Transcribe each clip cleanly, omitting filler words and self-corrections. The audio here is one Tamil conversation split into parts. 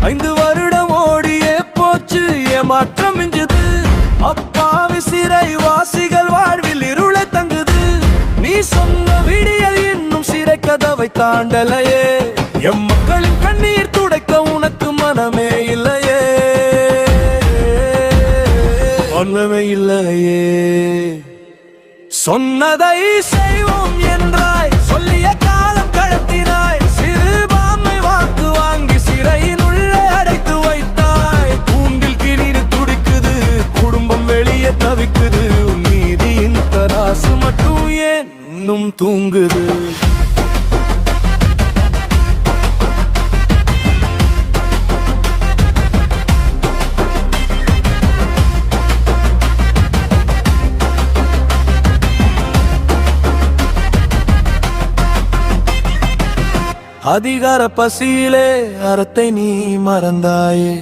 5 வருடம் ஓடியே போச்சு, ஏமாற்றம் மிஞ்சுது. அப்பாவி சிறை வாசிகள் வாழ்வில் இருளை தங்குது. நீ சொன்ன விடியல் இன்னும் சிறை கதவை தாண்டலையே. எம் மக்களின் கண்ணீர் துடைக்க உனக்கு மனமே இல்லையே, மனமே இல்லையே. சொன்னதை செய்வோம் என்றாய், சொல்லிய காலம் கடத்தினாய். சிறுபான்மை வாக்கு வாங்கி சிறையின் உள்ளே அடைத்து வைத்தாய். கூண்டில் கிணீர் துடிக்குது, குடும்பம் வெளியே தவிக்குது. நீதியின் தராசு மட்டும் ஏன் இன்னும் தூங்குது? அதிகார பசியிலே அறத்தை நீ மறந்தாயே.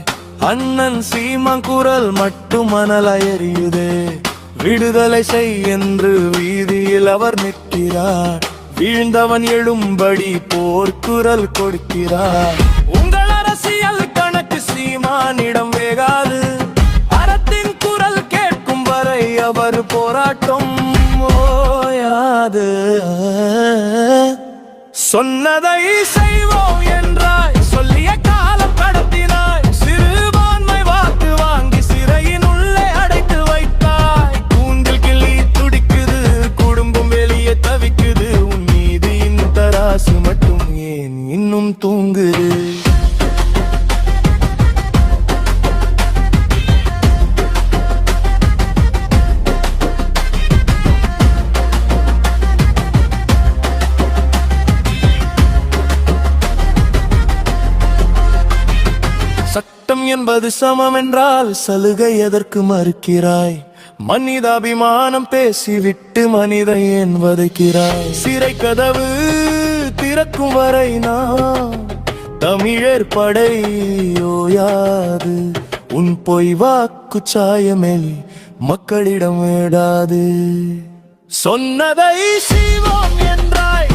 அண்ணன் சீமான் குரல் மட்டும் மணலாய் எரியுதே. விடுதலை செய் என்று வீதியில் அவர் நிற்கிறார். வீழ்ந்தவன் எழும்படி போர்க்குரல் கொடுக்கிறார். உங்கள் அரசியல் கணக்கு சீமானிடம் வேகாது. அறத்தின் குரல் கேட்கும் வரை அவர் போராட்டம் ஓயாது. சொன்னதை செய்வோம் என்றாய், சொல்லிய காலம் கடத்தினாய். சிறுபான்மை வாக்கு வாங்கி சிறையின் உள்ளே அடைத்து வைத்தாய். கூண்டில் கிளி துடிக்குது, குடும்பம் வெளியே தவிக்குது. உன் நீதியின் தராசு மட்டும் ஏன் இன்னும் தூங்குது? சட்டம் என்பது சமம் என்றால் சலுகை எதற்கு மறுக்கிறாய்? மனிதாபிமானம் பேசிவிட்டு மனிதை ஏன் வதைக்கிறாய்? சிறை கதவு திறக்கும் வரை நான் தமிழர் படை ஓயாது. உன் பொய் வாக்கு சாயமேல் மக்களிடம் விடாது. சொன்னதை செய்வோம் என்றாய்,